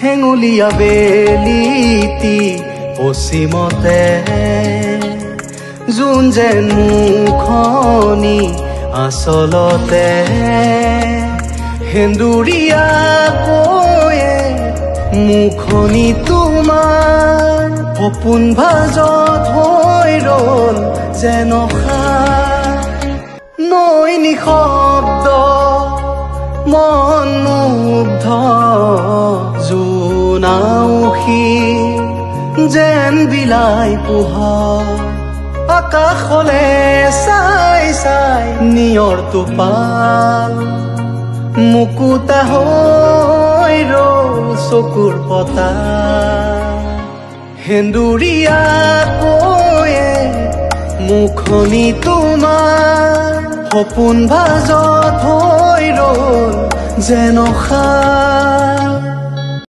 হেঙুলীয়া বেলিটি পশ্চিমতে যোন যেন মুখনি আচলতে সেন্দুৰীয়া কৈয়ে মুখনি তোমাৰ সপোন ভাজত হৈ ৰল যেন নৈ নিশব্দ মন মুগ্ধ জোনাউসী যেন বিলাই পোহৰ আকাশলে চাই চাই নিয়ৰ টোপাল মুকুতা হৈ ৰল চকুৰ পতা সেন্দুৰীয়া কৈয়ে মুখনি তোমাৰ সপোন ভাজত হৈ ৰল যেন